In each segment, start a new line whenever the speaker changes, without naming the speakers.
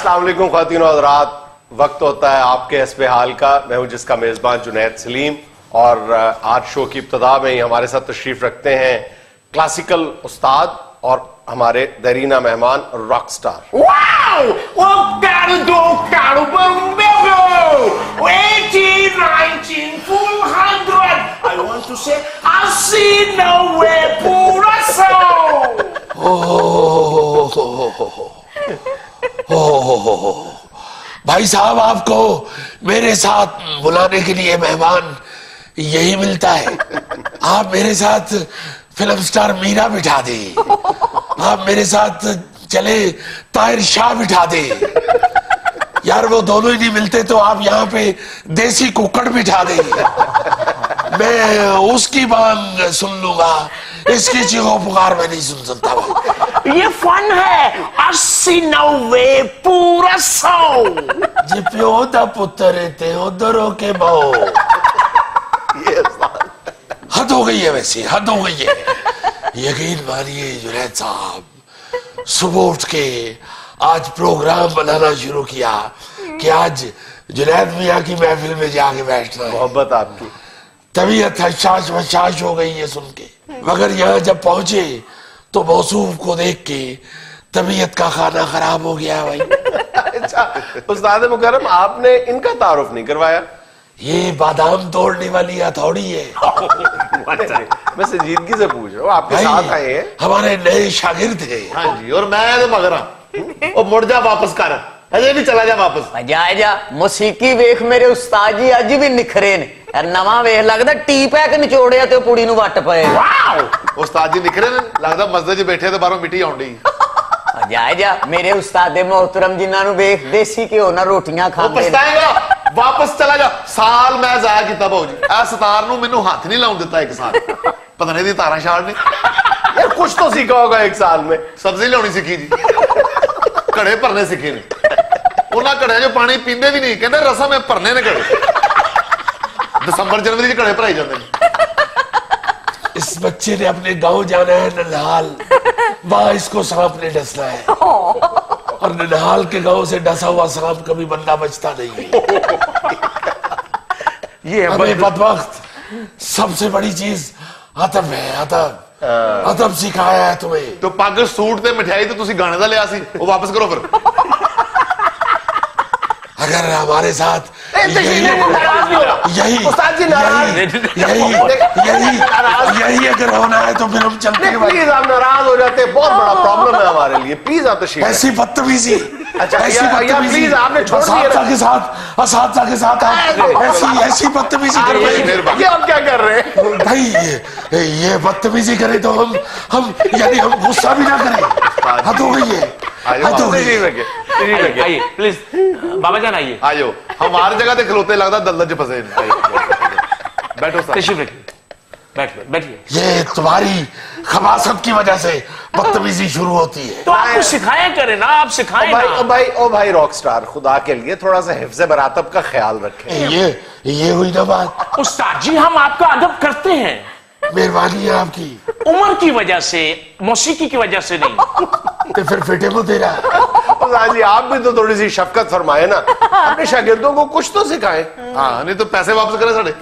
السلام علیکم خواتین و حضرات، وقت ہوتا ہے آپ کے حسب حال کا. میں ہوں جس کا میزبان جنید سلیم، اور آج شو کی ابتدا میں ہی ہمارے ساتھ تشریف رکھتے ہیں کلاسیکل استاد اور ہمارے دیرینہ مہمان راک سٹار.
بھائی صاحب، آپ کو میرے ساتھ بلانے کے لیے مہمان یہی ملتا ہے. آپ میرے ساتھ فلم سٹار میرا بٹھا دیں، آپ میرے ساتھ چلے طاہر شاہ بٹھا دیں. یار وہ دونوں ہی نہیں ملتے تو آپ یہاں پہ دیسی ککڑ بٹھا دیں، میں اس کی بانگ سن لوں گا، اس کی چیخو پکار میں نہیں سن سکتا.
یہ فن ہے. 80 90 پورا 100
جی پیو دا پتر تے ادھروں کے بہو. حد ہو گئی ہے، ویسے حد ہو گئی ہے. یقین مانیے جنید صاحب، صبح اٹھ کے آج پروگرام بنانا شروع کیا کہ آج جنید میاں کی محفل میں جا کے بیٹھنا ہے.
محبت آپ کی.
طبیعت حشاش وشاش ہو گئی ہے سن کے، مگر یہاں جب پہنچے تو موصوف کو دیکھ کے طبیعت کا کھانا خراب ہو گیا. بھائی
اچھا استاد مکرم، آپ نے ان کا تعارف نہیں کروایا؟
یہ بادام توڑنے والی ہتھوڑی ہے.
میں سنجیدگی سے پوچھ رہا ہوں، آپ کے ساتھ آئے ہیں.
ہمارے نئے شاگرد ہیں.
ہاں جی، اور میں تو مگر ہوں مڑ جا واپس کر، ہجے بھی چلا جا واپس.
جا موسیقی ویخ میرے استاد جی اج بھی نکھرے نے. نواں ویخ لگدا ٹی پیک نچوڑیا تے پوڑی نو وٹ پئے.
استاد جی نکھرے نے لگدا مسجد چ بیٹھے تے باہروں مٹی آن ڈئی.
جا میرے استاد محترم جنہاں نو ویخ دیسی گھیو نال روٹیاں کھاندے نے.
پچھتائے گا، واپس چلا جا. سال میں ضائع کیتا بہو جی. اے ستار نو مینوں ہاتھ نہیں لاؤن دتا ایک سال. پتہ نہیں دی تاراں شاڑ نے.
یار کچھ تو سیکھا ہوگا ایک سال میں.
سبزی لاؤنی سیکھی جی، کڑے بھرنے سیکھے نے. انہاں کڑے جو پانی پیندے بھی نہیں، کہندے رسم ہے بھرنے نے کڑے. دسمبر جنوری چ کڑے بھرائی جاندے نے.
اس بچے نے اپنے گاؤں جانا ہے ننہال، وہاں اس کو سانپ نے ڈسنا ہے، اور ننہال کے گاؤں سے ڈسا ہوا سانپ کبھی بندہ بچتا نہیں ہے.
یہ
ہمیں بدبخت سب سے بڑی چیز ادب ہے. ادب ادب سکھایا ہے تمہیں.
تو پگ سوٹ تے مٹھائی تو تسی گانے دا لیا سی، وہ واپس کرو پھر.
اگر ہمارے ساتھ یہی اگر ہونا ہے تو پھر ہم چلتے ہیں.
پلیز آپ ناراض ہو جاتے ہیں، بہت بڑا پرابلم ہے ہمارے لیے. پلیز آپ تشریف.
ایسی بدتمیزی،
پلیز آپ نے چھوڑ
اساتذہ کے ساتھ ایسی بدتمیزی کر رہے ہیں.
یہ آپ کیا کر رہے ہیں
بھائی؟ یہ بدتمیزی کرے تو ہم یعنی ہم غصہ بھی نہ کریں. حد ہو گئی ہے، حد ہو گئی ہے.
آئیے پلیز بابا جان آئیے.
آجو، ہم ہر جگہ تے کھلوتے لگتا دلدل چ پھسے. بیٹھو سر.
تشریف رکھیے، بیٹھیے.
یہ تمہاری خباثت کی وجہ سے بدتمیزی شروع ہوتی ہے.
تو آپ کو سکھایا کریں نا، آپ سکھائیں نا.
او بھائی راک سٹار، خدا کے لیے تھوڑا سا حفظ مراتب کا خیال رکھیں.
یہ ہوئی نا بات.
استاد جی ہم آپ کا ادب کرتے ہیں،
مہربانی ہے آپ کی.
عمر کی وجہ سے، موسیقی کی وجہ سے نہیں.
تو پھر فٹے کو تیرا.
جی آپ بھی تو تھوڑی سی شفقت فرمائے نا، اپنے شاگردوں کو کچھ تو سکھائیں.
ہاں نہیں تو پیسے واپس کرے ساڑے.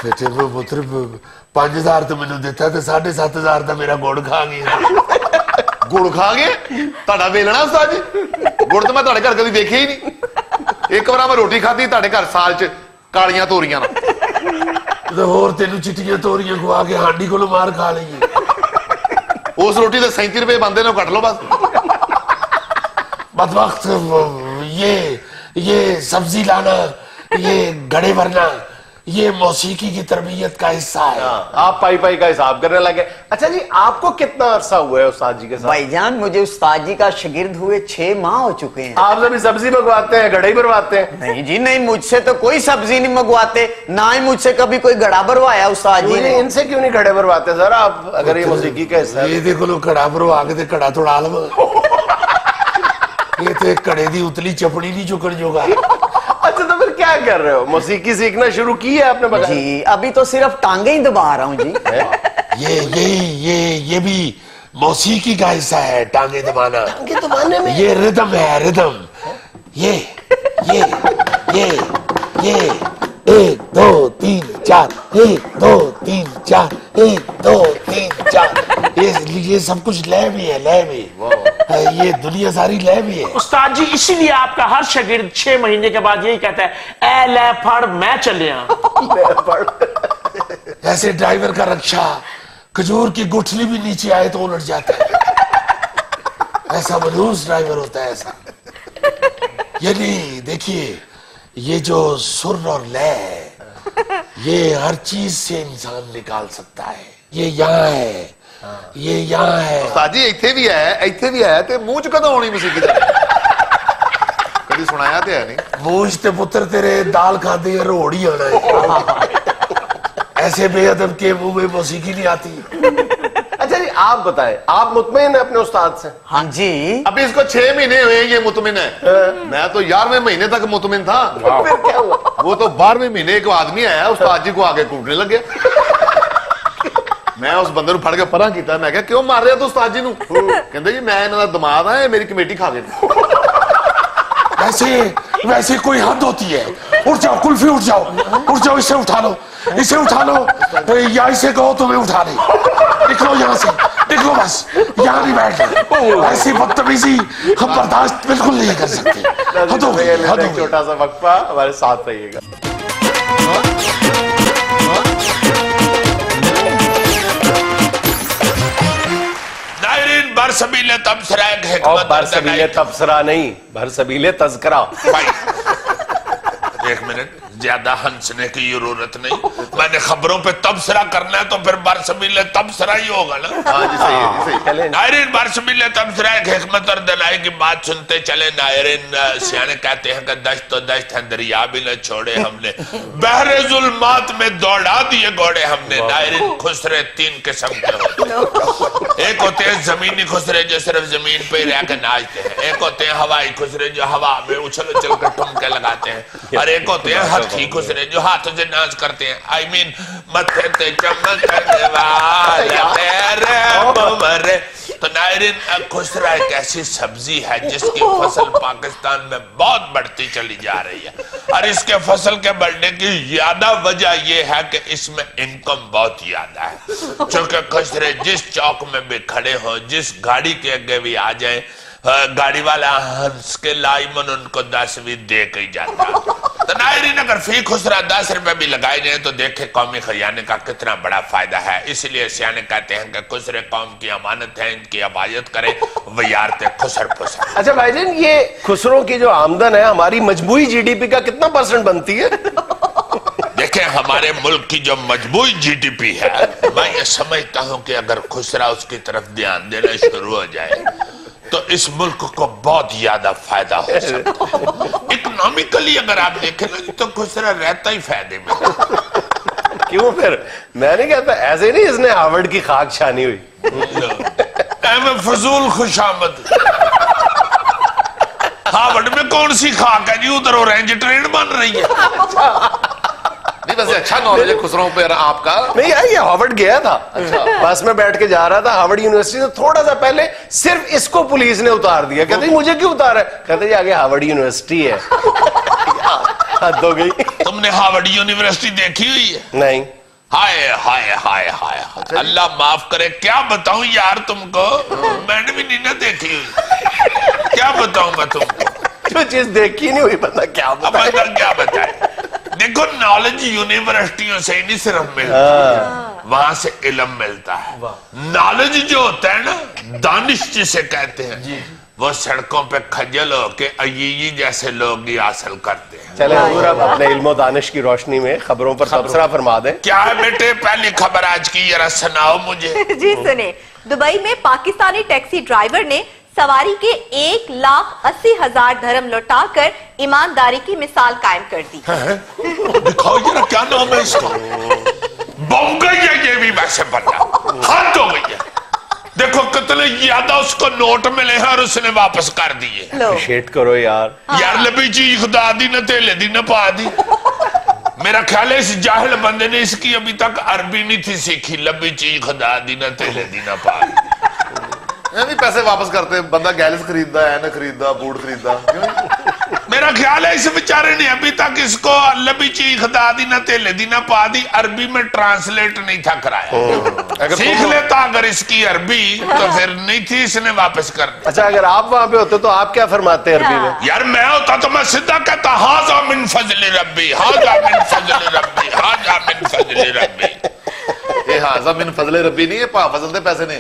فٹے کو پتر 5000 تو مینوں دیتا تے 7500 تو میرا گڑ کھا گیا.
گڑ کھا گئے تہاڈا ویلنا استاد جی؟ گڑ تو میں تہاڈے گھر کبھی دیکھیا ہی نہیں. ایک بار میں روٹی کھادی تہاڈے گھر سال چ کالیاں توریاں نال.
تو اور تینوں چٹیاں توریاں کھوا کے ہانڈی کو مار کھا لیں.
اس روٹی دے 37 روپے بندے نے کٹ لو بس.
بدبخت یہ سبزی لانا، یہ گڑے بھرنا، یہ موسیقی کی تربیت کا حصہ ہے.
آپ پائی کا حساب کرنے لگے. اچھا جی آپ کو کتنا عرصہ ہوا ہے استاد جی کے ساتھ؟
بھائی جان مجھے استاد جی کا شاگرد ہوئے 6 ماہ ہو چکے ہیں.
آپ سبھی سبزی منگواتے ہیں، گڑھے بھرواتے ہیں؟
نہیں جی نہیں، مجھ سے تو کوئی سبزی نہیں منگواتے، نہ ہی مجھ سے کبھی کوئی گڑا بھروایا استاد جی نے.
ان سے کیوں نہیں گڑھے بھرواتے سر آپ، اگر یہ موسیقی کا حصہ ہے؟
یہ دیکھو لو کڑا بھروا کے کڑا توڑا لو. یہ تو ایک کڑے دی اتلی چپڑی نہیں چکن جوگا.
اچھا تو پھر کیا کر رہے ہو؟ موسیقی سیکھنا شروع کی ہے آپ نے
جی ابھی تو صرف ٹانگیں ہی دبا رہا ہوں جی.
یہ بھی موسیقی کا حصہ ہے ٹانگیں دبانا. یہ ردم ہے, ردم. یہ 1 2 3 4 1 2 3 4 1 2 3 4. یہ سب کچھ لے بھی ہے, لے بھی. یہ دنیا ساری لے بھی ہے.
उस्ताद जी इसीलिए आपका हर शागिर्द 6 महीने के बाद यही कहता है ए ले फड़ मैं चलिया.
ایسے ڈرائیور کا رکشا کھجور کی گٹھلی بھی نیچے آئے تو الٹ جاتا ہے. ایسا ملوث ڈرائیور ہوتا ہے ایسا. یعنی دیکھیے یہ جو سر اور لے ہے یہ ہر چیز سے انسان نکال سکتا ہے. یہ یہاں ہے, یہ یہاں ہے.
استاد جی ਇੱਥੇ ਵੀ ਹੈ ਤੇ ਮੂੰਹ ਚ ਕਦੋਂ ਆਉਣੀ ਮੌਸੀਕੀ ਦਾ ਕਦੀ ਸੁਣਾਇਆ ਤੇ ਹੈ ਨਹੀਂ.
مونج تے پتر تیرے دال کھاتے ہیں روڑ ہی آنا ہے. ایسے بے ادب کے منہ میں موسیقی نہیں آتی.
اچھا جی آپ بتائیں, آپ مطمئن ہیں اپنے استاد سے؟
ہاں جی.
ابھی اس کو 6 مہینے ہوئے یہ مطمئن ہے. میں تو 11ویں مہینے تک مطمئن تھا.
پھر کیا ہوا؟
وہ تو 12ویں مہینے ایک آدمی آیا استاد جی کو آگے کوٹنے لگ گیا. میں اس بندے نو پھڑ کے پرا کیتا. میں کہا کیوں مار رہا تو استاد جی نو؟ کہندے جی میں انہاں دا دماد ہاں, میری کمیٹی کھا گئے.
ویسے کوئی حد ہوتی ہے. اٹھ جاؤ کلفی, اٹھ جاؤ, اسے اٹھا لو, اسے اٹھا لو, یا اسے کہو تمہیں اٹھا لے. نکلو یہاں سے, نکلو بس, یہاں نہیں بیٹھنا. ایسی بدتمیزی ہم برداشت بالکل نہیں کر سکتے. حد ہو گئی, حد ہو گئی.
چھوٹا سا وقفہ, ہمارے ساتھ رہیے گا.
ناظرین برسبیل تبصرہ ایک حکمت
برسبیل تبصرہ نہیں, برسبیل تذکرہ.
ایک منٹ, زیادہ ہنسنے کی ضرورت نہیں. میں نے خبروں پہ تبصرہ کرنا ہے تو پھر برسبیل تبصرہ ہی ہوگا نا.
ہاں جی صحیح ہے, صحیح.
چلیں
ناظرین برسبیل تبصرہ ایک حکمت اور دلائی کی بات سنتے چلے. ناظرین سیانے کہتے ہیں کہ دشت تو دشت ہے, دریا بھی نہ چھوڑے ہم نے, بحر ظلمات میں دوڑا دیے گھوڑے ہم نے. ناظرین خسرے 3 قسم کے ہوتے ہیں. ایک ہوتے ہیں زمینی خسرے جو صرف زمین پہ ہی رہ کے ناچتے ہیں. ایک ہوتے ہیں ہوائی خسرے جو ہوا میں اچھل اچھل کر ٹھمکے لگاتے ہیں. اور ایک ہوتے ہیں ہاتھی خسرے جو ہاتھوں سے ناچ کرتے ہیں. آئی مین متھے تے چمکنے والا تیرے ممرے. تو ناظرین خسرہ ایک ایسی سبزی ہے جس کی فصل پاکستان میں بہت بڑھتی چلی جا رہی ہے. اور اس کے فصل کے بڑھنے کی زیادہ وجہ یہ ہے کہ اس میں انکم بہت زیادہ ہے. چونکہ خسرے جس چوک میں بھی کھڑے ہوں, جس گاڑی کے آگے بھی آ جائیں, گاڑی والا ہنس کے لائمن ان کو 10 دے کے ہی جاتا. تو ناظرین اگر فی خسرہ 10 روپے بھی لگائے جائیں تو دیکھیں قومی خزانے کا کتنا بڑا فائدہ ہے. اس لیے سیانے کہتے ہیں کہ خسرے قوم کی امانت ہے, ان کی حفاظت کریں ویارتے خسر پسر.
اچھا بھائی جان, یہ خسروں کی جو آمدن ہے ہماری مجموعی جی ڈی پی کا کتنا % بنتی ہے؟
دیکھیں ہمارے ملک کی جو مجموعی جی ڈی پی ہے, میں یہ سمجھتا ہوں کہ اگر خسرہ اس کی طرف دھیان دینا شروع ہو جائے تو اس ملک کو بہت زیادہ فائدہ ہو سکتا ہے. اکنامیکلی اگر آپ دیکھیں تو خسرہ رہتا ہی فائدے میں.
کیوں پھر؟ میں نہیں کہتا ایسے نہیں اس نے ہارورڈ کی خاک چھانی ہوئی.
احمد فضول خوش آمد. ہارورڈ میں کون سی خاک ہے جی, ادھر اورنج ٹرین بن رہی ہے.
نہیں ویسے اچھا نالج ہے خسروں پہ آپ کا.
نہیں یار, یہ ہارورڈ گیا تھا, بس میں بیٹھ کے جا رہا تھا ہارورڈ یونیورسٹی سے, تھوڑا سا پہلے صرف اس کو پولیس نے اتار دیا. کہتے ہیں مجھے کیوں اتارا ہے؟ کہتے ہیں آگے ہارورڈ یونیورسٹی ہے. حد ہو گئی.
تم نے ہارورڈ یونیورسٹی دیکھی ہوئی ہے؟
نہیں.
ہائے ہائے ہائے ہائے, اللہ معاف کرے, کیا بتاؤں یار تم کو, میں نے بھی نہیں نہ دیکھی ہوئی. کیا بتاؤں میں تم کو,
جو چیز دیکھی نہیں ہوئی بندہ کیا بتائے.
کیا بتائے. دیکھو نالج یونیورسٹیوں سے ہی نہیں صرف ملتا, وہاں سے علم ملتا ہے. نالج جو ہوتا ہے نا, دانش جسے کہتے ہیں, وہ سڑکوں پہ کھجل ہو کے ایئی جیسے لوگ ہی حاصل کرتے ہیں.
چلیں حضور اب اپنے علم و دانش کی روشنی میں خبروں پر تبصرہ فرما دیں.
کیا ہے بیٹے پہلی خبر آج کی, ذرا سناؤ مجھے.
جی سنیں, دبئی میں پاکستانی ٹیکسی ڈرائیور نے سواری کے 1,80,000 درہم لوٹا کر ایمانداری کی مثال قائم کر دی.
دکھاؤ ذرا کیا نام ہے اس کا. بم گئی ہے یہ بھی ویسے بندہ, حد ہو گئی ہے. دیکھو کتنے زیادہ اس کو نوٹ ملے ہیں اور اس نے واپس کر دیے.
اپریشیٹ کرو یار.
یار لبی چیز خدا دی نہ تیلے دی نہ پا دی. میرا خیال ہے اس جاہل بندے نے اس کی ابھی تک عربی نہیں تھی سیکھی. لبی چیز خدا دی نہ تیلے دی نہ پا دی.
ਐਵੇਂ ਪੈਸੇ ਵਾਪਸ ਕਰਤੇ ਬੰਦਾ ਗੈਲਸ ਖਰੀਦਦਾ ਐਨ ਖਰੀਦਦਾ ਬੂਟ ਖਰੀਦਦਾ ਕਿਉਂ ਜੀ?
मेरा ख्याल है इस बेचारे ने अभी तक इसको लबी चीख दादी ना तेले दी ना पा दी, अरबी में ट्रांसलेट नहीं था कराया।
अगर
सीख
तुम-
लेता अगर इसकी अरबी तो फिर नहीं थी इसने वापस करनी।
अच्छा, अगर आप वहां पे होते तो आप क्या फरमाते अरबी में?
यार मैं होता तो मैं सीधा कहता हाजा मिन फजल रब्बी, हाजा मिन फजल रब्बी, हाजा मिन फजल रब्बी।
ਇਹ ਹਾਜ਼ਾ ਮਿਨ ਫਜ਼ਲੇ ਰੱਬੀ ਨਹੀਂ, ਇਹ ਭਾ ਫਜ਼ਲ ਦੇ ਪੈਸੇ ਨੇ।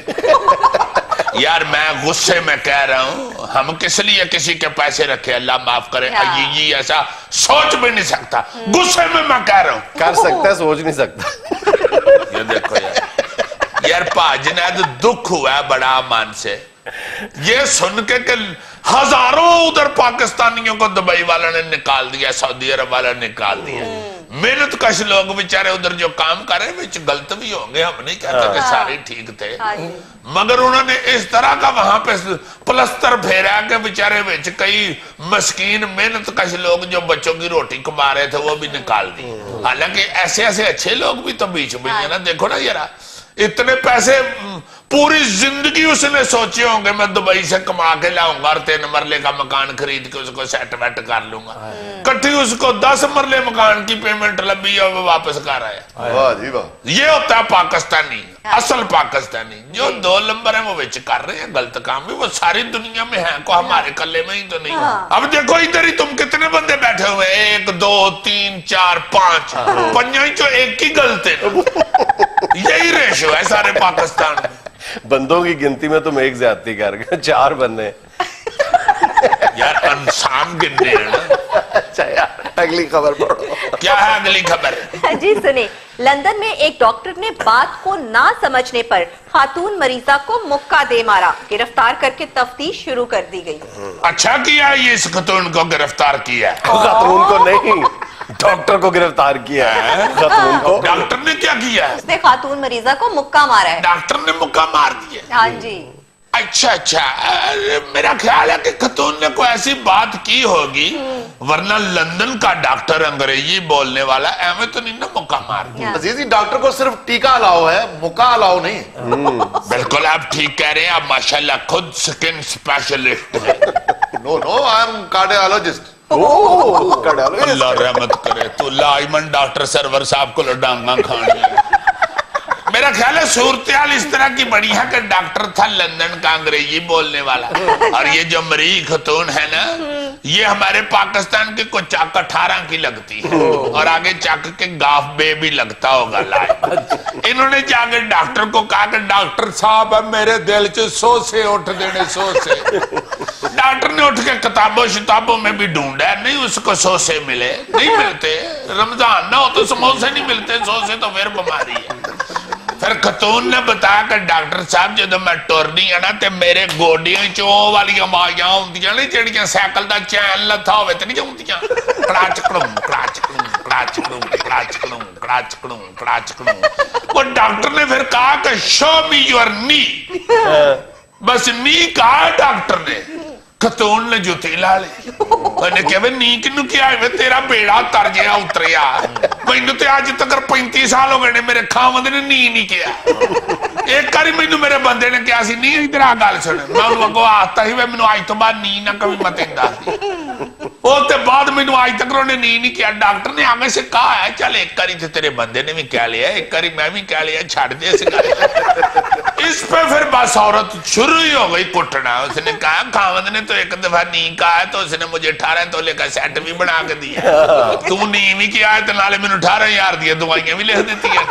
यार मैं गुस्से में कह रहा हूँ, हम किस लिए किसी के पैसे रखे, अल्लाह माफ करे।
हाँ।
ये ऐसा सोच भी नहीं सकता, गुस्से में मैं कह रहा हूँ।
कर सकता है, सोच नहीं सकता।
ये देखो यार भाजना तो दुख हुआ है बड़ा मन से ये सुन के कि हजारों उधर पाकिस्तानियों को दुबई वालों ने निकाल दिया, सऊदी अरब वालों ने निकाल दिया। मेहनत कश लोग बेचारे उधर जो काम कर रहे हैं गलत भी होंगे, हम नहीं कहते कि सारे ठीक थे,
हाँ जी।
मगर उन्होंने इस तरह का वहां पे प्लस्तर फेरा के बेचारे विच कई मस्कीन मेहनत कश लोग जो बच्चों की रोटी कमा रहे थे वो भी निकाल दी। हालांकि ऐसे ऐसे अच्छे लोग भी तो बीच में है ना। देखो ना यार, इतने पैसे पूरी जिंदगी उसने सोचे होंगे मैं दुबई से कमा के लाऊंगा और 3 मरले का मकान खरीद के उसको सेट वेट कर लूंगा। कट्ठी उसको 10 मरले मकान की पेमेंट लंबी और वो वापस कर आया।
वाह जी वाह।
ये होता है पाकिस्तानी, असल पाकिस्तानी। जो 2 नंबर है वो बेच कर रहे हैं गलत काम भी, वो सारी दुनिया में है, को हमारे कल्ले में ही तो नहीं। अब देखो इधर ही तुम कितने बंदे बैठे हुए, 1 2 3 4 5 पंजा ही जो एक ही गलत है। यही रेशो है सारे पाकिस्तान में।
बंदों की गिनती में तुम एक ज्यादती कर गए, 4 बंदे।
यार इंसान गिनने हैं ना।
अच्छा यार, अगली खबर पढ़ो।
क्या है अगली खबर?
जी सुने, लंदन में एक डॉक्टर ने बात को ना समझने पर खातून मरीजा को मुक्का दे मारा। गिरफ्तार करके तफ्तीश शुरू कर दी गई।
अच्छा किया ये इस खतून को गिरफ्तार किया है।
खातून को नहीं, डॉक्टर को गिरफ्तार किया है। खातून को।
डॉक्टर ने क्या किया है?
उसने खातून मरीजा को मुक्का मारा है।
डॉक्टर ने मुक्का मार दिया।
हाँ जी।
अच्छा अच्छा, अरे मेरा ख्याल है कि खतून ने कोई ऐसी बात की होगी, वरना लंदन का डॉक्टर अंग्रेजी बोलने वाला एवं तो नहीं ना मुक्का मार दिया।
अजीज जी, डॉक्टर को सिर्फ टीका अलाउ है, मुक्का अलाउ नहीं।
बिल्कुल आप ठीक कह रहे हैं, आप माशाल्लाह खुद स्किन स्पेशलिस्ट हैं।
No no, I am cardiologist.
अल्लाह रहमत करे, तो लाइमन डॉक्टर सरवर साहब को डांगा खाने। मेरा ख्याल है सूरत-ए-हाल इस तरह की बड़ी है कि डॉक्टर था लंदन का अंग्रेजी बोलने वाला, और ये जो मरी खतून है ना, ये हमारे पाकिस्तान के को चक 18 की लगती है और आगे चक के गाफ बे भी लगता होगा लाए। इन्होंने जाके डॉक्टर को कहा कि डॉक्टर साहब अब मेरे दिल च सोसे उठ देने, सोसे। डॉक्टर ने उठ के किताबों शिताबों में भी ढूंढा, नहीं उसको सोसे मिले, नहीं मिलते। रमजान ना हो तो समोसे नहीं मिलते, सोसे तो फिर बीमारी है। फिर खतून ने बताया कि डॉक्टर साहब जो मैं टुरनी है ना तो मेरे गोडियां चो वाली आवाज़ां आउंदियां ने जेड़ियां साइकिल दा चैन लथा होवे ते नहीं आउंदियां, कड़ाच कड़ूं कड़ाच कड़ूं कड़ाच कड़ूं कड़ाच कड़ूं कड़ाच कड़ूं कड़ाच कड़ूं। वो डॉक्टर ने फिर कहा कि शो मी योर नी। बस नी कहा डॉक्टर ने, खतून ने जुती ला ली। उन्हें कहा नी किनू क्या है, तेरा बेड़ा तर गया उतरिया, मैनू तो अज तक 35 साल हो गए ने मेरे खावंद ने नी नहीं किया। एक बारी मैनू मेरे बंदे ने कहा सी, नी इधर आ गल सुन, मैं अगो आता ही मैनू अज तो बाद नी ना कभी मत उसके बाद मैनू अज तक उन्होंने नी नहीं किया। डॉक्टर ने आगे से कहा है चल एक बारी तो तेरे बंदे ने भी कह लिया, एक बारी मैं भी कह लिया, छड़ दे इस गल। इस पे फिर बस औरत शुरू ही हो गई कुटना। उसने कहा खावंद ने तो एक दफा नी कहा है तो उसने मुझे 18 तोले का सेट भी बना के दिया, तू नी भी किया है तो नाले मैंने 18,000 दिया, दवाइयां भी लिख देती है।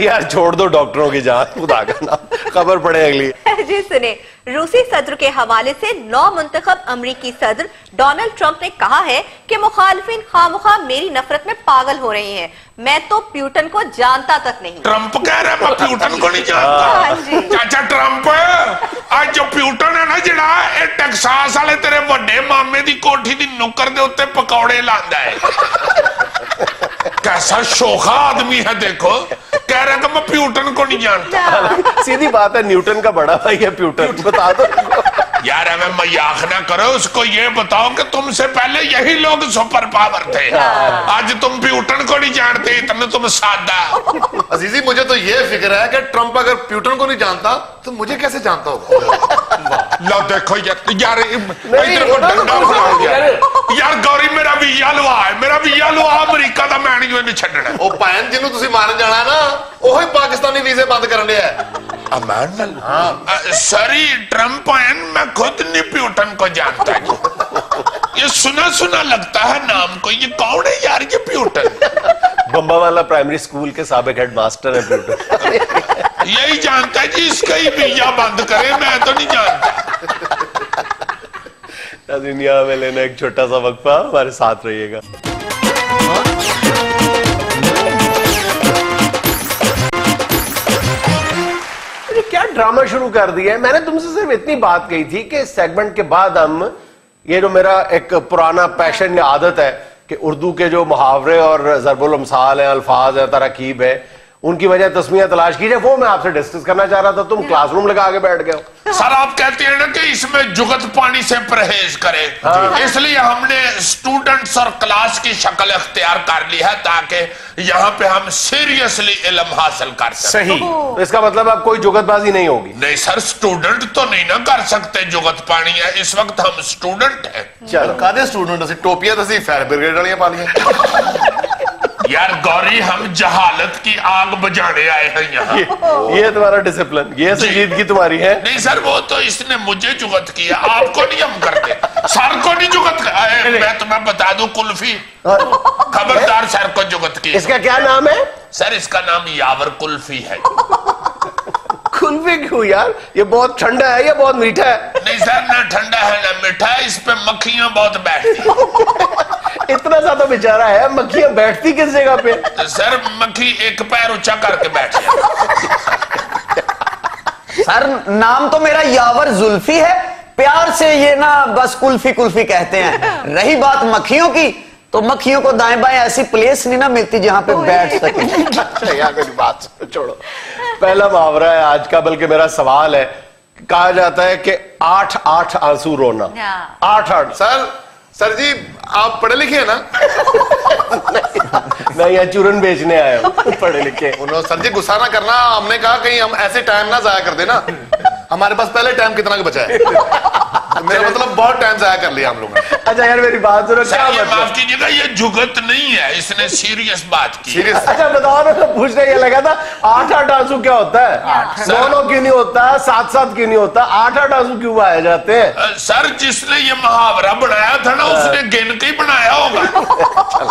यार छोड़ दो डॉक्टरों की जान, खुदा का नाम। खबर पढ़े अगली।
जी सुने, रूसी सदर के हवाले से नौ मुंतखब अमरीकी सदर डोनाल्ड ट्रंप ने कहा है कि मुखालिफिन खामखा मेरी नफरत में पागल हो रहे हैं, मैं तो प्यूटन को जानता तक नहीं।
ट्रंप कह रहा है मैं प्यूटन को नहीं
हाँ
जानता।
जी।
चाचा ट्रंप, आज जो प्यूटन है ना जिड़ा, ये टेक्सास वाले तेरे बड़े मामे दी कोठी दी नुक्कर दे उत्ते पकौड़े लांदा है। कैसा शोखा आदमी है देखो, कह रहा है कि मैं प्यूटन को नहीं जानता।
सीधी बात है, न्यूटन का बड़ा भाई है प्यूटन, बता दो।
यार हमें मजाक ना करो, उसको ये बताओ कि तुमसे पहले यही लोग सुपर पावर थे। आज तुम प्यूटन को नहीं जानते, इतने तुम सादा।
अजीजी मुझे तो ये फिक्र है कि ट्रंप अगर प्यूटन को नहीं जानता तो मुझे कैसे जानता होगा।
लो देखो यार इधर को डंडा फड़ा दिया यार। गौरी मेरा वीजा लवा है, मेरा वीजा लवा अमेरिका का, मैं नहीं छड़ना।
ਉਹ ਭੈਣ ਜਿਹਨੂੰ ਤੁਸੀਂ ਮਾਰਨ ਜਾਣਾ ਨਾ ਉਹੀ ਪਾਕਿस्तानी ਵੀਜ਼ੇ ਬੰਦ ਕਰਨ ਡਿਆ
अमान सॉरी ट्रम्प आयन, मैं खुद नहीं प्यूटन को जानता जी। ये सुना सुना लगता है नाम को, ये कौन है यार ये प्यूटन?
बम्बा वाला प्राइमरी स्कूल के साबिक हेडमास्टर है प्यूटन।
यही जानता है जी, इसका ही वीजा बंद करे, मैं तो नहीं जानता।
दुनिया में लेना एक छोटा सा वक्फा, हमारे साथ रहिएगा। क्या ड्रामा शुरू कर दिया है। मैंने तुमसे सिर्फ इतनी बात कही थी कि इस सेगमेंट के बाद हम, ये जो मेरा एक पुराना पैशन या आदत है कि उर्दू के जो मुहावरे और ज़रबुल अमसाल है, अल्फाज है, तरकीब है, उनकी वजह तस्मीयां तलाश कीजिए, वो मैं आपसे डिस्कस करना चाह रहा था। तुम क्लासरूम लगा के बैठ गए हो।
सर आप कहते हैं ना कि इसमें जुगत पानी से परहेज करें, इसलिए हमने स्टूडेंट्स और क्लास की शक्ल इख्तियार कर ली है ताकि यहाँ पे हम सीरियसली इल्म हासिल कर सकें।
सही, तो इसका मतलब अब कोई जुगतबाजी नहीं होगी।
नहीं सर, स्टूडेंट तो नहीं ना कर सकते जुगत पानी है, इस वक्त हम स्टूडेंट हैं।
चलो
ਕਾਦੇ ਸਟੂਡੈਂਟ ਅਸੀਂ ਟੋਪੀਆਂ ਤਾਂ ਅਸੀਂ ਫਾਇਰ ਬ੍ਰਿਗੇਡ ਵਾਲੀਆਂ ਪਾ ਲਈਆਂ।
यार गौरी हम जहालत की आग बुझाने आए हैं यहाँ।
ये तुम्हारा डिसिप्लिन, ये संजीदगी तुम्हारी है।
नहीं सर, वो तो इसने मुझे जुगत किया, आपको नहीं हम करते। सर को नहीं जुगत मैं तुम्हें बता दूं कुल्फी, खबरदार सर को जुगत की।
इसका क्या नाम है?
सर इसका नाम यावर कुल्फी है।
कुल्फी क्यों यार? ये बहुत ठंडा है या बहुत मीठा है?
नहीं सर, ना ठंडा है ना मीठा है, इस पे मक्खियां बहुत बैठती।
इतना ज्यादा बेचारा है, मक्खियां बैठती किस जगह पे?
तो सर मक्खी एक पैर ऊंचा करके बैठ जाए।
सर नाम तो मेरा यावर जुल्फी है, प्यार से ये ना बस कुल्फी कुल्फी कहते हैं। रही बात मक्खियों की, तो मक्खियों को दाएं बाएं ऐसी प्लेस नहीं ना मिलती जहां पे बैठ सके।
अच्छा यार मेरी बात छोड़ो, पहला मुहावरा है आज का, बल्कि मेरा सवाल है। कहा जाता है कि 8-8 आंसू रोना। 8-8
सर जी आप पढ़े लिखे हैं ना?
मैं यहाँ चूरन बेचने आया हूँ, पढ़े लिखे।
उन्होंने सर जी गुस्सा ना करना, हमने कहा कहीं हम ऐसे टाइम ना जाया कर देना। हमारे पास पहले टाइम कितना का बचा है। मेरा मतलब बहुत टाइम जाया कर लिया हम लोगों ने।
अच्छा यार मेरी बात सुनो, क्या
सर ये
मतलब?
माफ कीजिएगा, ये जुगत नहीं है, इसने सीरियस बात की।
सीरियस
अच्छा बताओ ना, तो पूछने ये लगा था 8-8 आंसू क्या होता है? 9-9 क्यों नहीं होता? 7-7 क्यों नहीं होता? 8-8 आंसू क्यों आए जाते हैं?
सर जिसने ये मुहावरा बनाया था ना, उसने गिन के ही बनाया होगा।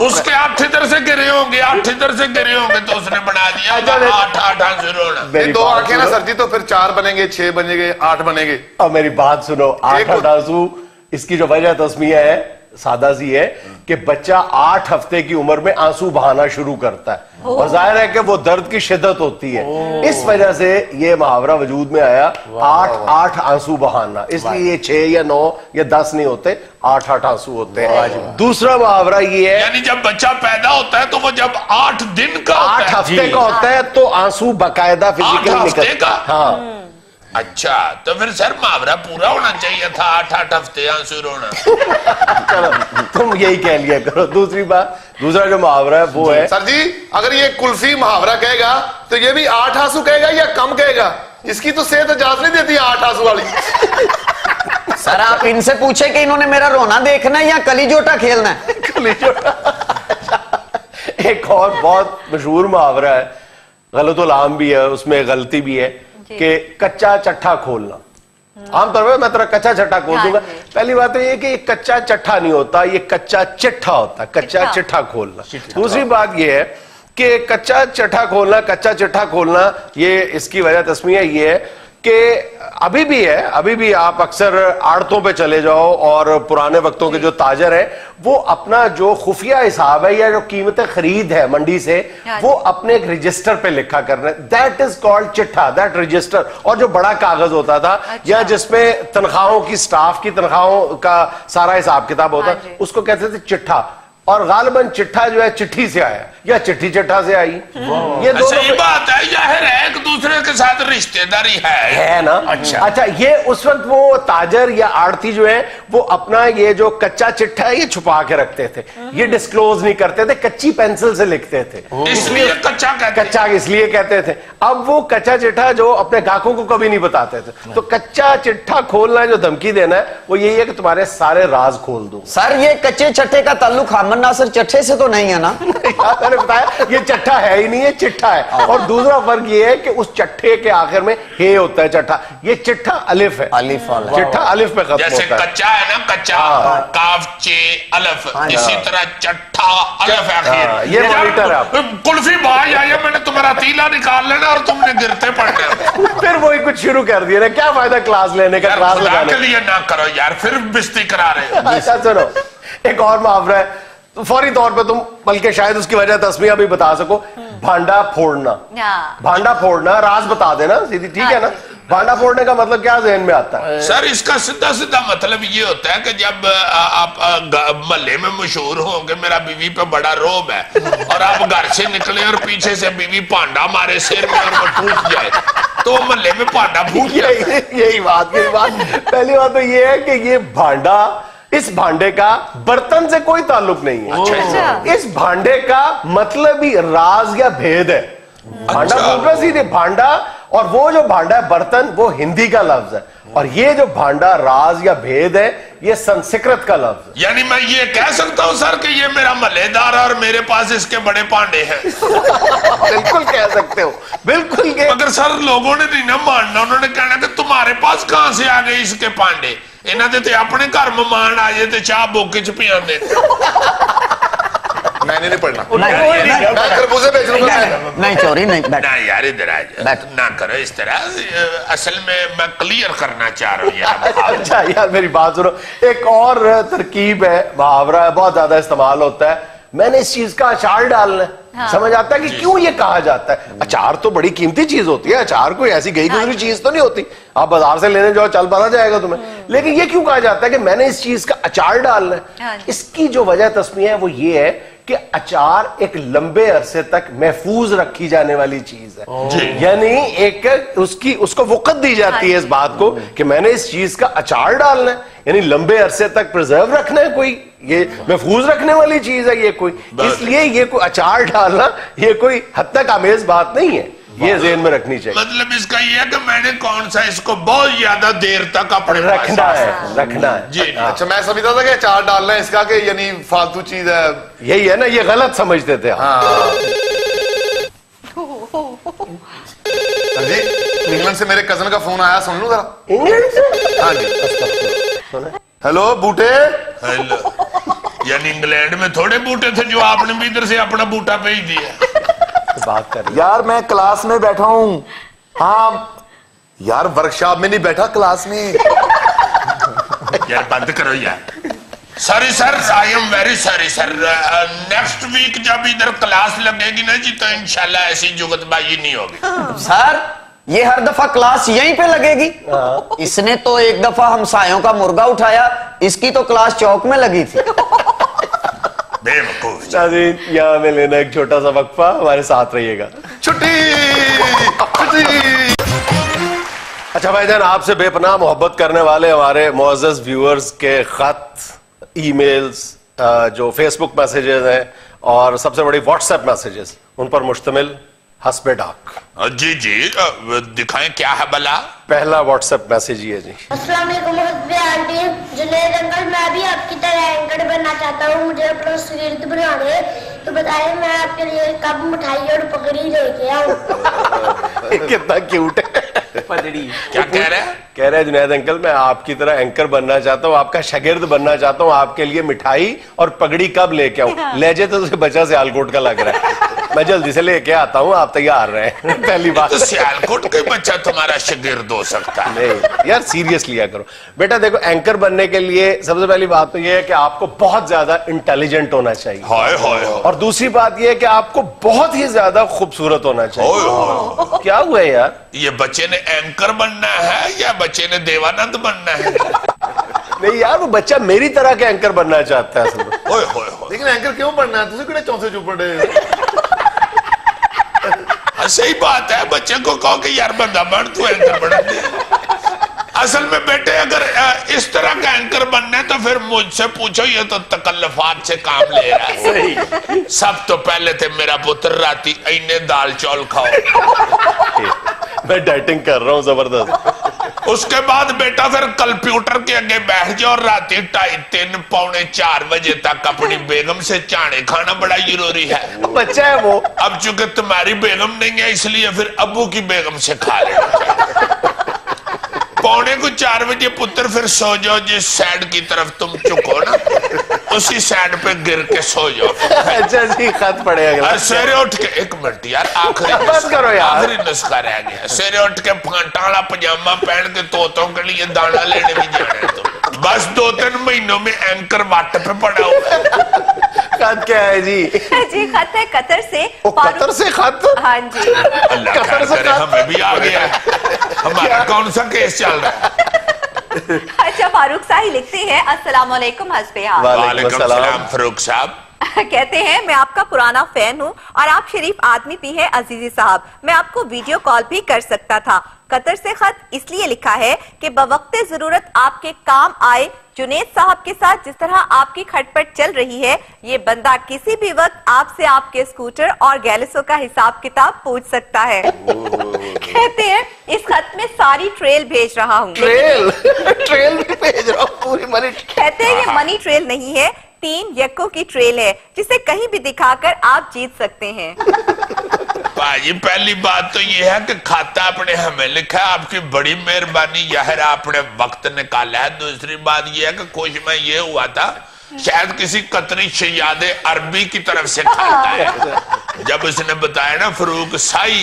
उसके 8 इधर से गिरे होंगे, 8 इधर से गिरे होंगे, तो उसने बना दिया 8-8 आंसू रोना।
मेरी
2
बात
आंखें ना
सुनो।
सर जी, तो फिर 4 बनेंगे, 6 बनेंगे, 8 बनेंगे।
अब मेरी बात सुनो, 8-8 आंसू, इसकी जो वजह तस्मीया है सादा सी है कि बच्चा 8 हफ्ते की उम्र में आंसू बहाना शुरू करता है, और जाहिर है कि वो दर्द की शिद्दत होती है, इस वजह से ये मुहावरा वजूद में आया, 8-8 आंसू बहाना। इसलिए ये 6 या 9 या 10 नहीं होते, 8-8 आंसू होते हैं। दूसरा मुहावरा ये है,
यानी जब बच्चा पैदा होता है तो वो जब 8 दिन का
8
होता है।
हफ्ते का होता है तो आंसू बाकायदा
8
फिजिकली
हफ्ते
निकलता
का?
है। हाँ
अच्छा, तो फिर सर मुहावरा पूरा होना चाहिए था, 8-8 हफ्ते आंसू रोना।
चलो तुम यही कह लिया करो। दूसरी बात, दूसरा जो मुहावरा है वो है,
सर जी अगर ये कुल्फी मुहावरा कहेगा तो ये भी 8 आंसू कहेगा या कम कहेगा? इसकी तो सेहत इजाजत नहीं देती 8 आंसू वाली।
सर आप इनसे पूछे कि इन्होंने मेरा रोना देखना है या कलीजोटा खेलना है।
एक और बहुत मशहूर मुहावरा है, गलतुल आम भी है, उसमें गलती भी है, कि कच्चा चट्टा खोलना। आमतौर पर मैं तेरा कच्चा चट्टा खोल दूंगा। पहली बात तो ये कि कच्चा चट्टा नहीं होता, ये कच्चा चिट्ठा होता है, कच्चा चिट्ठा खोलना। दूसरी बात ये है कि कच्चा चट्टा खोलना, कच्चा चिट्ठा खोलना, ये इसकी वजह तस्मीया ये है कि अभी भी आप अक्सर आड़तों पे चले जाओ और पुराने वक्तों के जो ताजर हैं वो अपना जो खुफिया हिसाब है या जो कीमतें खरीद है मंडी से, वो अपने एक रजिस्टर पे लिखा कर रहे हैं। दैट इज कॉल्ड चिट्ठा, दैट रजिस्टर। और जो बड़ा कागज होता था या जिसमें तनख्वाहों की, स्टाफ की तनख्वाहों का सारा हिसाब किताब होता, उसको कहते थे चिट्ठा। और गालिबन चिट्ठा जो है चिट्ठी से आया या चिट्ठी चिट्ठा से आई, ये
सही
दोनों
बात है, जाहिर है एक दूसरे के साथ रिश्तेदारी
है ना। अच्छा, ये उस वक्त वो ताजर या आड़ती जो है वो अपना ये जो कच्चा चिट्ठा है ये छुपा के रखते थे, ये डिस्क्लोज नहीं करते थे, कच्ची पेंसिल से लिखते थे,
इसलिए
कच्चा इसलिए कहते थे। अब वो कच्चा चिट्ठा जो अपने ग्राहकों को कभी नहीं बताते थे, तो कच्चा चिट्ठा खोलना जो धमकी देना है वो यही है कि तुम्हारे सारे राज खोल दूं।
सर ये कच्चे चट्टे का ताल्लुक हामद नासिर चट्टे से तो नहीं है ना?
मैंने बताया ये चट्टा है ही नहीं, ये चिट्ठा है। और दूसरा फर्क ये है कि उस चट्टे के आखिर में हे होता है चट्टा, ये चिट्ठा अलिफ है,
अलिफ वाला।
चिट्ठा अलिफ पे खत्म
जैसे
होता है।
कच्चा है ना, कच्चा काफ चे अलफ, इसी तरह चट्ठा अलफ आखिर।
ये मॉनिटर है आप।
कुल्फी भाई आया, मैंने तुम्हारा तीला निकाल लेना और तुमने गिरते पड़ना।
फिर वही कुछ शुरू कर दिया ना, क्या फायदा क्लास लेने का, क्लास
खुदा
लगाने
के लिए ना करो यार, फिर बेइज्जती करा रहे हो।
अच्छा सुनो, एक और मुहावरा है, तो फौरी तौर पे तुम, बल्कि शायद उसकी वजह तस्मीया भी बता सको, भांडा फोड़ना। भांडा फोड़ना राज बता देना सीधी, ठीक है ना? भांडा फोड़ने का मतलब क्या ज़हन में आता है?
सर इसका सीधा सीधा मतलब ये होता है कि जब आप मोहल्ले में मशहूर होंगे मेरा बीवी पे बड़ा रोब है, और आप घर से निकले और पीछे से बीवी भांडा मारे सिर में और वो टूट जाए, तो मोहल्ले में भांडा फूट जाए।
यही बात। पहली बात तो ये है कि ये भांडा, इस भांडे का बर्तन से कोई ताल्लुक नहीं है।
अच्छा।
इस भांडे का मतलब ही राज या भेद है। भांडा बोलना सीधे भांडा, और वो जो भांडा है बर्तन वो हिंदी का लफ्ज है, और ये जो भांडा राज या भेद है ये संस्कृत का लफ्ज है।
यानी मैं ये कह सकता हूँ सर कि ये मेरा मल्लेदार है और मेरे पास इसके बड़े पांडे हैं।
बिल्कुल कह सकते हो, बिल्कुल।
मगर सर लोगों ने नहीं ना मानना, उन्होंने कहना कि तुम्हारे पास कहां से आ गए इसके पांडे, इन्हों दे ते अपने घर मेहमान आ जाए तो चाह बोके च पियाने।
मैंने नहीं पढ़ना,
नहीं,
मैं खरबूजे बेच लूंगा।
नहीं चोरी नहीं, बैठ।
ना यार इधर आ जा, ना करो इस तरह, असल में मैं क्लियर करना चाह रहा हूँ यार।
अच्छा यार मेरी बात सुनो, एक और तरकीब है, मुहावरा है, बहुत ज्यादा इस्तेमाल होता है, मैंने इस चीज का अचार डालना है। समझ आता है कि क्यों ये कहा जाता है? अचार तो बड़ी कीमती चीज होती है, अचार कोई ऐसी गई गुजरी चीज तो नहीं होती, आप बाजार से लेने जाओ चल पता जाएगा तुम्हें। लेकिन ये क्यों कहा जाता है कि मैंने इस चीज का अचार डालना है? इसकी जो वजह तस्मीया है वो ये है कि अचार एक लंबे अरसे तक महफूज रखी जाने वाली चीज है, यानी एक उसको वक़्त दी जाती है इस बात को कि मैंने इस चीज का अचार डालना है, यानी लंबे अरसे तक प्रिजर्व रखना है, कोई ये महफूज रखने वाली चीज है ये कोई, इसलिए ये कोई अचार डालना ये कोई हद तक आमेज बात नहीं है, ये ज़हन में रखनी चाहिए।
मतलब इसका ये है कि मैंने कौन सा इसको बहुत ज्यादा देर तक अपने
रखना है
जी।
अच्छा मैं समझता था कि अचार डालना है इसका, कि यानी फालतू चीज है।
यही है ना, ये गलत समझते थे
हाँ जी, इंग्लैंड से मेरे कजन का फोन आया, सुन लूं जरा।
इंग्लैंड से?
हाँ जी। हेलो बूटे।
हेलो, यानी इंग्लैंड में थोड़े बूटे थे जो आपने भी इधर से अपना बूटा भेज दिया।
बात कर
यार मैं क्लास में बैठा हूँ। हाँ यार वर्कशॉप में नहीं बैठा, क्लास में।
यार बंद करो यार। Sorry sir, I am very sorry sir. Next week जब इधर क्लास लगेगी ना जी तो इंशाल्लाह ऐसी जुगतबाजी नहीं होगी।
सर ये हर दफा क्लास यहीं पे लगेगी? इसने तो एक दफा हमसायों का मुर्गा उठाया, इसकी तो क्लास चौक में लगी थी।
बेवकूफ।
यहाँ में लेना एक छोटा सा वक्फा, हमारे साथ रहिएगा।
छुट्टी छुट्टी।
अच्छा भाईजान, आपसे बेपनाह मोहब्बत करने वाले हमारे मुअज़्ज़ज़ व्यूअर्स के खत, ईमेल्स, जो फेसबुक मैसेजेस हैं और सबसे बड़ी व्हाट्सएप मैसेजेस, उन पर मुश्तमिल हस्बे डाक।
जी जी, दिखाएं क्या है भला।
पहला व्हाट्सएप मैसेज ये जी।
अस्सलाम वालेकुम आंटी, जुनैद अंकल, मैं भी आपकी तरह एंकर बनना चाहता हूँ, मुझे अपना शरीर बनाना है, तो बताएं मैं आपके लिए कब मिठाई और पगड़ी लेके आऊँ?
कितना क्यूट है।
क्या कह रहे हैं?
कह रहे हैं जुनैद अंकल मैं आपकी तरह एंकर बनना चाहता हूँ, आपका शागिर्द बनना चाहता हूँ, आपके लिए मिठाई और पगड़ी कब लेके आऊँ? लहजे तो उसे बच्चा सियालकोट का लग रहा है, मैं जल्दी से लेके आता हूँ, आप तैयार रहे। पहली बात
तो सियालकोट का बच्चा तुम्हारा शागिर्द हो सकता है।
नहीं यार सीरियस लिया करो बेटा। देखो एंकर बनने के लिए सबसे पहली बात तो ये है कि आपको बहुत ज्यादा इंटेलिजेंट होना चाहिए,
हाय हाय।
और दूसरी बात ये है कि आपको बहुत ही ज्यादा खूबसूरत होना चाहिए। क्या हुआ है यार?
ये बच्चे ने एंकर बनना है या बच्चे ने देवानंद बनना है?
नहीं यार, वो बच्चा मेरी तरह का एंकर बनना चाहता है असल में।
ओए होए होए,
लेकिन एंकर क्यों बनना है? तुझे किहड़े चौंसे चुप पड़े?
सही बात है, बच्चे को कहो कि यार बंदा बन, तू एंकर बना दे। असल में बेटे अगर इस तरह का एंकर बनना है तो फिर मुझसे पूछो, ये तो तकल्लुफात से काम ले रहा है। सब तो पहले थे मेरा पुत्र राती इन्ने दाल चौल खाओ,
मैं डाइटिंग कर रहा हूँ जबरदस्त।
उसके बाद बेटा फिर कंप्यूटर के आगे बैठ जाओ और राती 2:30, 3, पौने 4 बजे तक अपनी बेगम से चाणे खाना बड़ा जरूरी है।
बच्चा है वो।
अब चूंकि तुम्हारी बेगम नहीं है इसलिए फिर अब्बू की बेगम से खा लेना चाहिए। पौने को 4 बजे पुत्र फिर सो जाओ, जिस साइड की तरफ तुम चुको ना उसी साइड पे गिर के सो जाओ।
अच्छा जी, खत पड़ेगा।
और सवेरे उठ के 1 मिनट यार,
बस करो यार।
आखिरी नुस्खा रह गया। सवेरे उठ के फांटा वाला पजामा पहन के तोतों के लिए दाना लेने भी जाना है तुम। बस 2-3 महीनों में एंकर वाट पे पड़ा हुआ।
खत क्या है जी?
जी खत है कतर से।
कतर से खत?
हाँ जी।
अल्लाह
कतर से
करे हमें भी आ गया है। हमारा कौन सा केस चल रहा है?
अच्छा, फारूक साहिब लिखते हैं, अस्सलाम वालेकुम हस्बे हाल।
वालेकुम सलाम फारूक साहब।
कहते हैं मैं आपका पुराना फैन हूँ और आप शरीफ आदमी भी हैं अजीजी साहब। मैं आपको वीडियो कॉल भी कर सकता था। कतर से खत इसलिए लिखा है कि बवक्ते जरूरत आपके काम आए। जुनेद साहब के साथ जिस तरह आपकी खटपट चल रही है, ये बंदा किसी भी वक्त आपसे आपके स्कूटर और गैलसों का हिसाब किताब पूछ सकता है। कहते हैं इस खत में सारी ट्रेल भेज रहा हूँ।
ट्रेल भी भेज रहा हूँ पूरी मनी।
कहते हैं ये मनी ट्रेल नहीं है, 3 यक्कों की ट्रेल है जिसे कहीं भी दिखाकर आप जीत सकते हैं।
भाई पहली बात तो ये है कि खाता आपने हमें लिखा है, आपकी बड़ी मेहरबानी, यार आपने वक्त निकाला है। दूसरी बात ये है कि खुश मैं ये हुआ था शायद किसी कतरी शयादे अरबी की तरफ से खाता है। जब उसने बताया ना फरूक साई,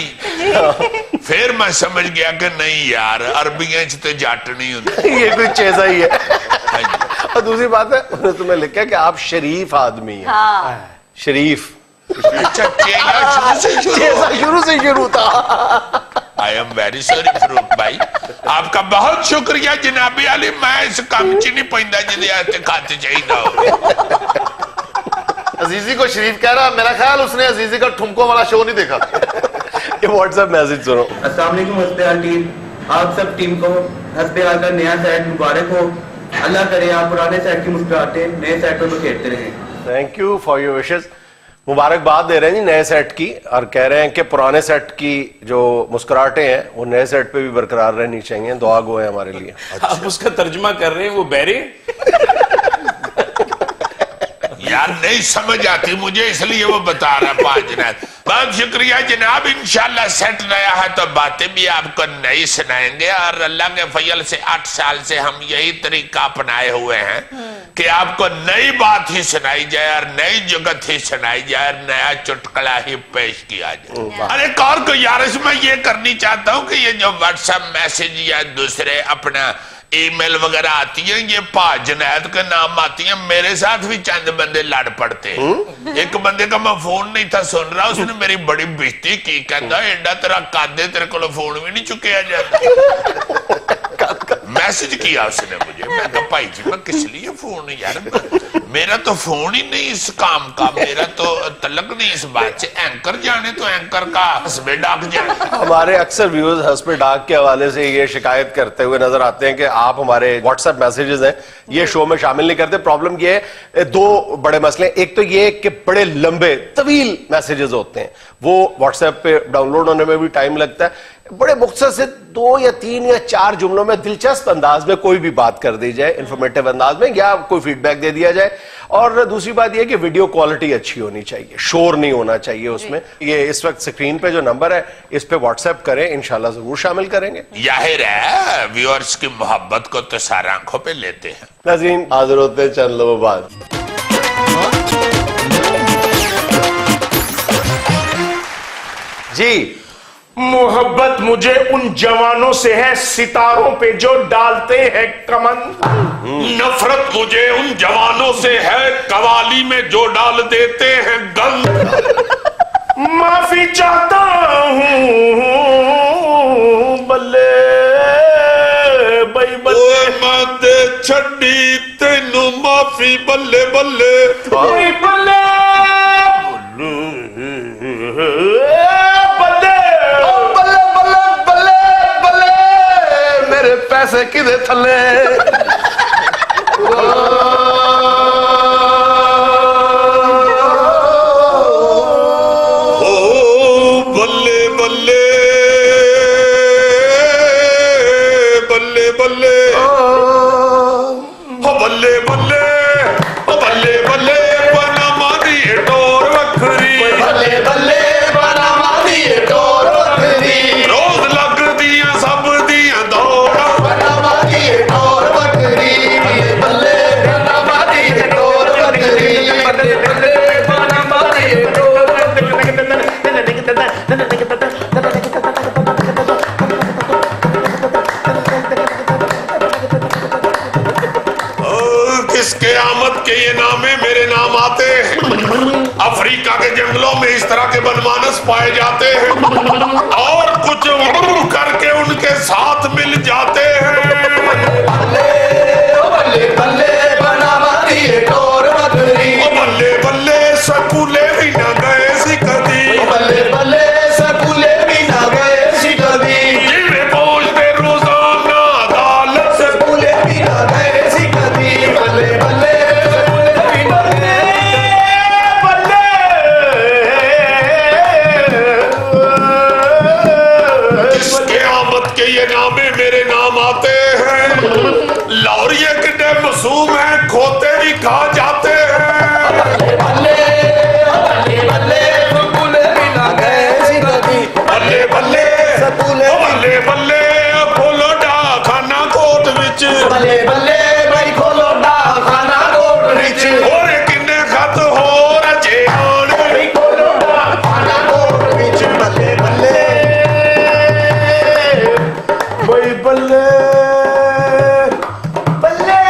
फिर मैं समझ गया कि नहीं यार अरबियां तो जट नहीं होती।
ये कुछ ऐसा ही है। और दूसरी बात है उन्होंने तुम्हें लिखा कि आप शरीफ आदमी हैं।
हाँ।
शरीफ
अच्छा
शुरू से शुरू था।
आई एम वेरी सॉरी फरूक भाई, आपका बहुत शुक्रिया जनाबी अली। मैं इस काम च नहीं पैंदा जिहदे खाते चाहिए हो।
अजीजी को शरीफ कह रहा, मेरा ख्याल उसने अजीजी का ठुमकों वाला शो नहीं देखा।
ये व्हाट्सएप मैसेज सुनो।
अस्सलाम वालेकुम हस्बे टीम, आप सब टीम को हस्बे हाल का नया सेट मुबारक हो। अल्लाह करे आप पुराने सेट की मुस्कुराहटें नए सेट पर बखेरते रहें।
Thank you for your wishes. मुबारकबाद दे रहे हैं जी नए सेट की, और कह रहे हैं कि पुराने सेट की जो मुस्कुराहटें हैं वो नए सेट पे भी बरकरार रहनी चाहिए। दुआ गो है हमारे लिए।
आप उसका तर्जुमा कर रहे हैं, वो बहरे।
यार नहीं समझ आती मुझे इसलिए वो बता रहा पाजनाथ। बहुत शुक्रिया जनाब, इंशाल्लाह सेट नया है तो बातें भी आपको नई सुनाएंगे। और अल्लाह के फजल से 8 साल से हम यही तरीका अपनाए हुए हैं कि आपको नई बात ही सुनाई जाए और नई जुगत ही सुनाई जाए और नया चुटकुला ही पेश किया जाए। अरे और को यार इसमें ये करनी चाहता हूँ कि ये जो व्हाट्सएप मैसेज या दूसरे अपना ईमेल वगैरह आती है, ये जुनैद के नाम आती है। मेरे साथ भी चंद बंदे लड़ पड़ते हैं। एक बंदे का मैं फोन नहीं था सुन रहा, उसने मेरी बड़ी बेइज्जती की, कहता एडा तेरा कादे तेरे को फोन भी नहीं चुकिया जाता। मैसेज किया उसने मुझे। मैं कहा भाई जी मैं किस लिए फोन, यार मेरा तो फोन ही नहीं इस काम का, मेरा तो तलक नहीं इस बात से। एंकर जाने तो एंकर का हस्बे डाक जाने।
हमारे अक्सर व्यूअर्स हस्बे डाक के हवाले से ये शिकायत करते हुए नजर आते हैं कि आप हमारे व्हाट्सएप मैसेजेस हैं ये शो में शामिल नहीं करते। प्रॉब्लम ये है, 2 बड़े मसले। एक तो ये कि बड़े लंबे तवील मैसेजेस होते हैं, वो व्हाट्सएप पे डाउनलोड होने में भी टाइम लगता है। बड़े मुख्तसर से 2 या 3 या 4 जुमलों में दिलचस्प अंदाज में कोई भी बात कर दी जाए, इंफॉर्मेटिव अंदाज में, या कोई फीडबैक दे दिया जाए। और दूसरी बात यह कि वीडियो क्वालिटी अच्छी होनी चाहिए, शोर नहीं होना चाहिए उसमें। ये इस वक्त स्क्रीन पे जो नंबर है इस पे व्हाट्सएप करें, इंशाल्लाह जरूर शामिल करेंगे।
जाहिर है व्यूअर्स की मोहब्बत को तो सारा आंखों पे लेते हैं।
नाज़रीन हाजिर होते हैं चंद लोगों बाद। जी
मोहब्बत मुझे उन जवानों से है सितारों पे जो डालते हैं कमन।
नफरत मुझे उन जवानों से है कवाली में जो डाल देते हैं गंद।
माफी चाहता हूँ बल्ले भाई बल्ले।
मैं ਛੱਡੀ ਤੈਨੂੰ ਮਾਫੀ ਬੱਲੇ ਬੱਲੇ
ਓਏ ਬੱਲੇ ਬੱਲੇ
ਬੱਲੇ ਬੱਲੇ ਬੱਲੇ ਬੱਲੇ ਮੇਰੇ ਪੈਸੇ ਕਿਦੇ ਥੱਲੇ
ਓ ਬੱਲੇ ਬੱਲੇ ਬੱਲੇ ਬੱਲੇ ਓ ਬੱਲੇ ਬੱਲੇ ਓ ਬੱਲੇ ਬੱਲੇ ਪਨਾਮਾ ਦੀ ਟੋਰ ਵੱਖਰੀ
ਬੱਲੇ ਬੱਲੇ ਬਨਾਵਾ ਦੀ ਟੋਰ ਵੱਖਰੀ
ਰੋਜ਼ ਲੱਗਦੀਆਂ ਸਭ ਦੀਆਂ ਦੌੜਾਂ
ਬਨਾਵਾ ਦੀ ਟੋਰ ਵੱਖਰੀ ਬੱਲੇ ਬੱਲੇ ਬਨਾਵਾ ਦੀ ਟੋਰ ਵੱਖਰੀ ਬੱਲੇ ਬੱਲੇ ਬਨਾਵਾ ਦੀ ਟੋਰ
किसके आमद के ये नामे मेरे नाम आते हैं अफ्रीका के जंगलों में इस तरह के बनमानस पाए जाते हैं और कुछ करके उनके साथ मिल जाते हैं
ਬੱਲੇ ਬੱਲੇ ਬਨਾਵਾ ਦੀ ਟੋਰ ਵੱਖਰੀ
ओ बल्ले बल्ले स्कूले भी न गए सी कदी
ਬੱਲੇ ਬੱਲੇ ਸਕੂਲੇ ਵੀ ਨਾ ਗਏ ਸੀ ਕਦੀ
जिन्हें पहुंचते रोजाना अदालत से
ਸਕੂਲੇ ਵੀ ਨਾ ਗਏ ਸੀ ਕਦੀ ਬੱਲੇ ਬੱਲੇ ਸਕੂਲੇ ਵੀ ਨਾ ਗਏ
किसके आमद के ये नामे मेरे नाम आते हैं लौरिये कितने मासूम हैं खोते भी खा जाते हैं
ਬੱਲੇ ਬੱਲੇ ਸਕੂਲੇ ਵੀ ਨਾ ਗਏ ਸੀ ਕਦੀ
ਬੱਲੇ ਬੱਲੇ
ਸਕੂਲੇ
ਓ ਬੱਲੇ ਬੱਲੇ ਖੋਲੋ ਖਾਨਾ ਕੋਟ ਵਿੱਚ
ਬੱਲੇ ਬੱਲੇ ਬਈ ਖੋਲੋ ਖਾਨਾ ਕੋਟ ਵਿੱਚ
ਹੋਰ ਕਿੰਨੇ ਖਤ ਹੋਰ ਜੇ ਆਣ
ਬਈ ਖੋਲੋ ਖਾਨਾ ਕੋਟ ਵਿੱਚ ਬੱਲੇ ਬੱਲੇ ਬਈ ਬੱਲੇ ਬੱਲੇ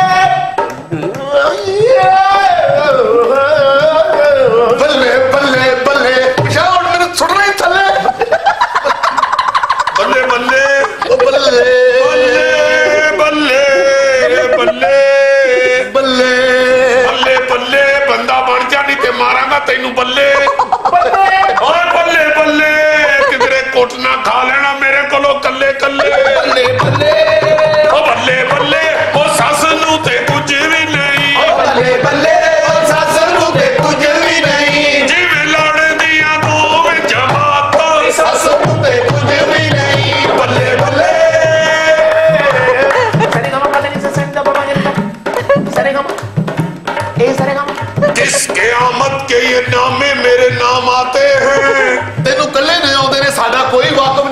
ਬੱਲੇ ਬੱਲੇ ਬੱਲੇ ਪਿਛਾ ਹੁਣ ਮੈਨੂੰ ਸੁਣਨਾ ਹੀ ਥੱਲੇ
ਬੱਲੇ ਬੱਲੇ
ਉਹ ਬੱਲੇ
ਬੱਲੇ ਬੱਲੇ ਬੱਲੇ
ਬੱਲੇ
ਬੱਲੇ ਬੱਲੇ ਬੰਦਾ ਬਣ ਜਾ ਨਹੀਂ ਤੇ ਮਾਰਾਂਗਾ ਤੈਨੂੰ ਬੱਲੇ ਓਏ ਬੱਲੇ ਬੱਲੇ ਕਿਧਰੇ ਕੁੱਟ ਨਾ ਖਾ ਲੈਣਾ ਮੇਰੇ ਕੋਲੋਂ ਕੱਲੇ ਕੱਲੇ
ਬੱਲੇ ਬੱਲੇ
ਓ ਬੱਲੇ ਬੱਲੇ ਉਹ ਸੱਸ ਨੂੰ ਤੇ ਕੁਝ ਵੀ ਨਹੀਂ
ਬੱਲੇ ਬੱਲੇ ਸੱਸ ਨੂੰ ਤੇ ਕੁਝ ਵੀ ਨਹੀਂ
ਜਿਵੇਂ ਲੜਦੀਆਂ ਦੋਵੇਂ ਜਮਾਤਾਂ
ਸੱਸ ਨੂੰ ਤੇ ਕੁਝ ਵੀ ਨਹੀਂ ਬੱਲੇ ਬੱਲੇ
किसके आमद के ये नामे मेरे नाम आते हैं
ਤੈਨੂੰ ਕੱਲੇ ਨਹੀਂ ਆਉਂਦੇ ਨੇ ਸਾਡਾ ਕੋਈ ਵਾਕਫ